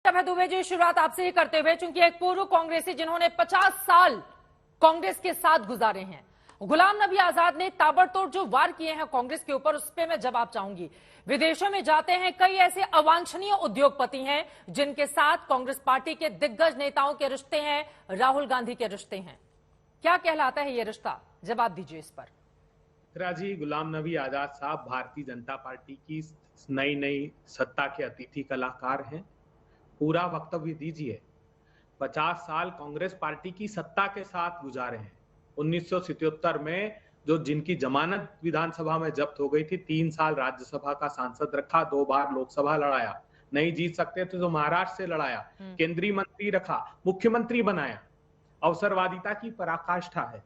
अभय दुबे जी, शुरुआत आपसे ही करते हुए, चूंकि एक पूर्व कांग्रेसी जिन्होंने 50 साल कांग्रेस के साथ गुजारे हैं, गुलाम नबी आजाद ने ताबड़तोड़ जो वार किए हैं कांग्रेस के ऊपर, उस पर मैं जवाब चाहूंगी। विदेशों में जाते हैं कई ऐसे अवांछनीय उद्योगपति हैं जिनके साथ कांग्रेस पार्टी के दिग्गज नेताओं के रिश्ते हैं, राहुल गांधी के रिश्ते हैं। क्या कहलाता है ये रिश्ता? जवाब दीजिए इस पर। जी, गुलाम नबी आजाद साहब भारतीय जनता पार्टी की नई सत्ता के अतिथि कलाकार हैं। पूरा वक्तव्य दीजिए। 50 साल कांग्रेस पार्टी की सत्ता के साथ गुजारे हैं। 1977 में जो जिनकी जमानत विधानसभा में जब्त हो गई थी, 3 साल राज्यसभा का सांसद रखा, 2 बार लोकसभा लड़ाया, नहीं जीत सकते थे तो महाराष्ट्र से लड़ाया, केंद्रीय मंत्री रखा, मुख्यमंत्री बनाया। अवसरवादिता की पराकाष्ठा है।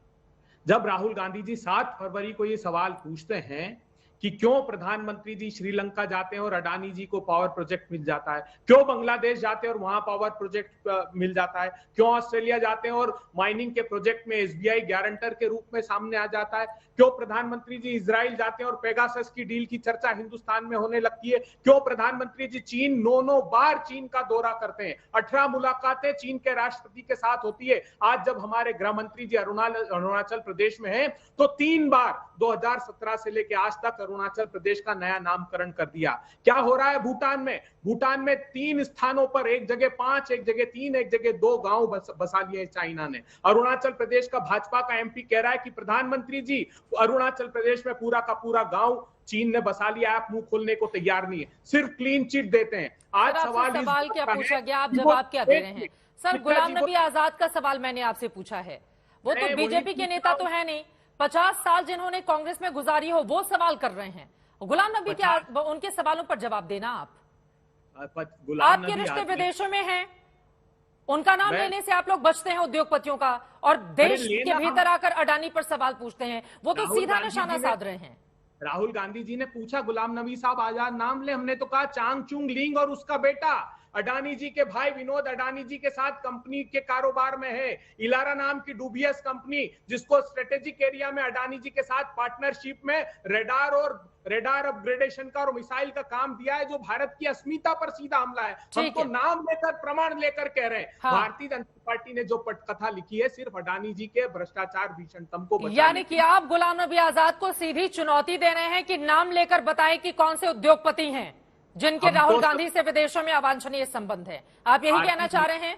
जब राहुल गांधी जी 7 फरवरी को ये सवाल पूछते हैं कि क्यों प्रधानमंत्री जी श्रीलंका जाते हैं और अडानी जी को पावर प्रोजेक्ट मिल जाता है, क्यों बांग्लादेश जाते हैं और वहां पावर प्रोजेक्ट मिल जाता है, क्यों ऑस्ट्रेलिया जाते हैं और माइनिंग के प्रोजेक्ट में एसबीआई गारंटर के रूप में सामने आ जाता है, क्यों प्रधानमंत्री जी इजराइल जाते हैं और पेगासस की डील की चर्चा हिंदुस्तान में होने लगती है, क्यों प्रधानमंत्री जी चीन 9 बार चीन का दौरा करते हैं, 18 मुलाकातें चीन के राष्ट्रपति के साथ होती है। आज जब हमारे गृह मंत्री जी अरुणाचल प्रदेश में हैं तो 3 बार 2017 से लेकर आज तक अरुणाचल प्रदेश का नया नामकरण कर दिया। क्या हो रहा है भूटान में? भूटान में 3 स्थानों पर, एक जगह 5, एक जगह 3, एक जगह 2 गांव बसा लिए चाइना ने। अरुणाचल प्रदेश का भाजपा का एमपी कह रहा है कि प्रधानमंत्री जी अरुणाचल प्रदेश में पूरा का पूरा गांव चीन ने बसा लिया, आप मुंह खोलने को तैयार नहीं है, सिर्फ क्लीन चिट देते हैं। आज सवाल क्या पूछा गया, आप जवाब क्या दे रहे हैं? सर, गुलाम नबी आजाद का सवाल मैंने आपसे पूछा है, वो तो बीजेपी के नेता तो है नहीं, 50 साल जिन्होंने कांग्रेस में गुजारी हो वो सवाल कर रहे हैं। गुलाम नबी के उनके सवालों पर जवाब देना। आपके रिश्ते विदेशों में हैं, उनका नाम लेने से आप लोग बचते हैं उद्योगपतियों का, और देश के भीतर आकर अडानी पर सवाल पूछते हैं, वो तो सीधा निशाना साध रहे हैं। राहुल गांधी जी ने पूछा गुलाम नबी साहब आजाद नाम ले, हमने तो कहा चांग चुंग लिंग और उसका बेटा अडानी जी के भाई विनोद अडानी जी के साथ कंपनी के कारोबार में है। इलारा नाम की डूबीएस कंपनी, जिसको स्ट्रेटेजिक एरिया में अडानी जी के साथ पार्टनरशिप में रेडार अपग्रेडेशन का और मिसाइल का काम दिया है, जो भारत की अस्मिता पर सीधा हमला है। हम तो नाम लेकर, प्रमाण लेकर कह रहे हैं। हाँ। भारतीय जनता पार्टी ने जो पटकथा लिखी है सिर्फ अडानी जी के भ्रष्टाचार भीषणतम को बचाने, यानी कि आप गुलाम नबी आजाद को सीधी चुनौती दे रहे हैं कि नाम लेकर बताएं कि कौन से उद्योगपति हैं जिनके राहुल गांधी से विदेशों में अवांछनीय संबंध है। आप यही कहना चाह रहे हैं?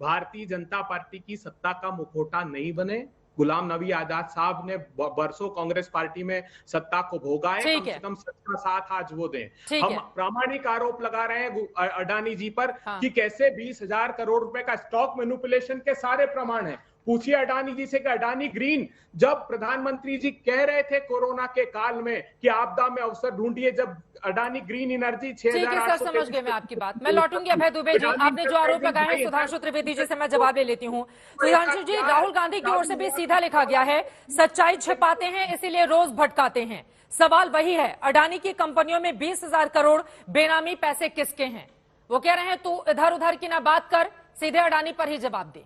भारतीय जनता पार्टी की सत्ता का मुखौटा नहीं बने। गुलाम नबी आजाद साहब ने बरसों कांग्रेस पार्टी में सत्ता को भोगा है, कम से कम सच का साथ आज वो दें। हम प्रामाणिक आरोप लगा रहे हैं अडानी जी पर कि कैसे 20,000 करोड़ रुपए का स्टॉक मैनिपुलेशन के सारे प्रमाण हैं। पूछिए अडानी जी से कि अडानी ग्रीन, जब प्रधानमंत्री जी कह रहे थे कोरोना के काल में कि आपदा में अवसर ढूंढिए, जब अडानी ग्रीन एनर्जी 6,800 समझ गए मैं आपकी बात। मैं लौटूंगी अभय दुबे जी, आपने जो आरोप लगाए हैं सुधांशु त्रिवेदी जी से मैं जवाब ले लेती हूँ। सुधांशु जी, राहुल गांधी की ओर से भी सीधा लिखा गया है, सच्चाई छिपाते हैं इसीलिए रोज भटकाते हैं। सवाल वही है, अडानी की कंपनियों में 20,000 करोड़ बेनामी पैसे किसके हैं? वो कह रहे हैं तू इधर उधर की ना बात कर, सीधे अडानी पर ही जवाब दे।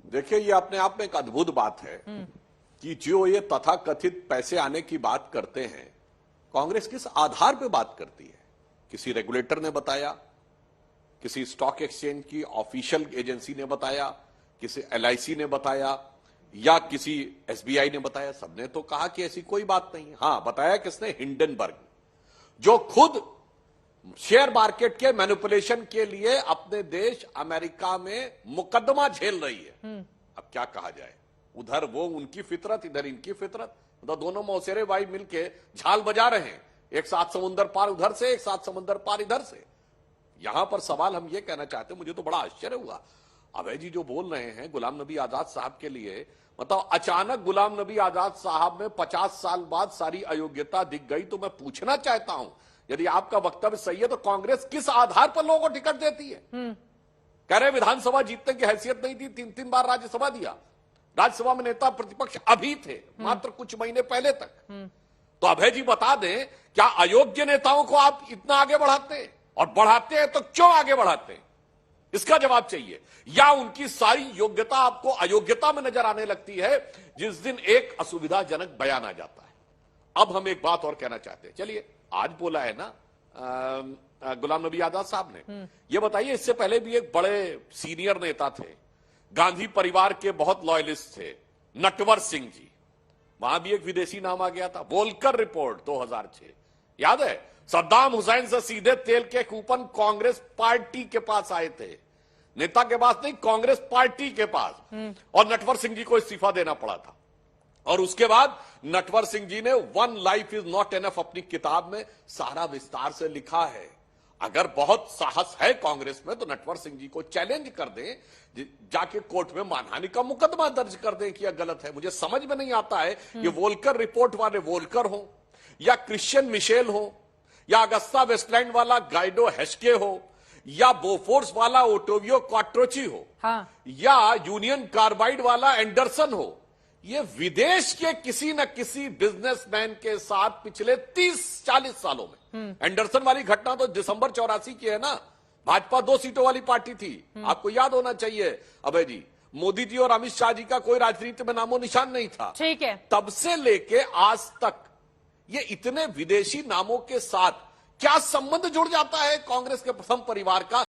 देखिए, ये अपने आप में एक अद्भुत बात है कि जो ये तथाकथित पैसे आने की बात करते हैं, कांग्रेस किस आधार पे बात करती है? किसी रेगुलेटर ने बताया, किसी स्टॉक एक्सचेंज की ऑफिशियल एजेंसी ने बताया, किसी एलआईसी ने बताया, या किसी एसबीआई ने बताया? सबने तो कहा कि ऐसी कोई बात नहीं है। हां, बताया किसने? हिंडनबर्ग, जो खुद शेयर मार्केट के मैनिपुलेशन के लिए अपने देश अमेरिका में मुकदमा झेल रही है। अब क्या कहा जाए, उधर वो उनकी फितरत, इधर इनकी फितरत, मतलब दोनों मौसेरे भाई मिलके झाल बजा रहे हैं, एक साथ समुंदर पार उधर से, एक साथ समुंदर पार इधर से। यहां पर सवाल हम ये कहना चाहते हैं, मुझे तो बड़ा आश्चर्य हुआ अभय जी जो बोल रहे हैं गुलाम नबी आजाद साहब के लिए, मतलब अचानक गुलाम नबी आजाद साहब में 50 साल बाद सारी अयोग्यता दिख गई। तो मैं पूछना चाहता हूं, यदि आपका वक्तव्य सही है तो कांग्रेस किस आधार पर लोगों को टिकट देती है? कह रहे विधानसभा जीतने की हैसियत नहीं थी, 3 बार राज्यसभा दिया, राज्यसभा में नेता प्रतिपक्ष अभी थे मात्र कुछ महीने पहले तक। तो अभय जी बता दें, क्या अयोग्य नेताओं को आप इतना आगे बढ़ाते हैं? और बढ़ाते हैं तो क्यों आगे बढ़ाते हैं? इसका जवाब चाहिए। या उनकी सारी योग्यता आपको अयोग्यता में नजर आने लगती है जिस दिन एक असुविधाजनक बयान आ जाता है। अब हम एक बात और कहना चाहते हैं, चलिए आज बोला है ना गुलाम नबी आजाद साहब ने। ये बताइए, इससे पहले भी एक बड़े सीनियर नेता थे, गांधी परिवार के बहुत लॉयलिस्ट थे, नटवर सिंह जी, वहां भी एक विदेशी नाम आ गया था। वोल्कर रिपोर्ट 2006, याद है? सद्दाम हुसैन से सीधे तेल के कूपन कांग्रेस पार्टी के पास आए थे, नेता के पास नहीं, कांग्रेस पार्टी के पास, और नटवर सिंह जी को इस्तीफा देना पड़ा था। और उसके बाद नटवर सिंह जी ने one life is not enough अपनी किताब में सारा विस्तार से लिखा है। अगर बहुत साहस है कांग्रेस में तो नटवर सिंह जी को चैलेंज कर दें, जाके कोर्ट में मानहानि का मुकदमा दर्ज कर दें कि यह गलत है। मुझे समझ में नहीं आता है ये वोल्कर रिपोर्ट वाले वोल्कर हो, या क्रिश्चियन मिशेल हो, या अगस्ता वेस्टलैंड वाला गाइडो हेस्के हो, या बोफोर्स वाला ओटोवियो क्वाट्रोची हो, हाँ। या यूनियन कार्बाइड वाला एंडरसन हो, ये विदेश के किसी न किसी बिजनेसमैन के साथ पिछले 30-40 सालों में, एंडरसन वाली घटना तो दिसंबर 84 की है ना, भाजपा 2 सीटों वाली पार्टी थी, आपको याद होना चाहिए अभय जी। मोदी जी और अमित शाह जी का कोई राजनीति में नामो निशान नहीं था, ठीक है। तब से लेके आज तक ये इतने विदेशी नामों के साथ क्या संबंध जुड़ जाता है कांग्रेस के प्रथम परिवार का?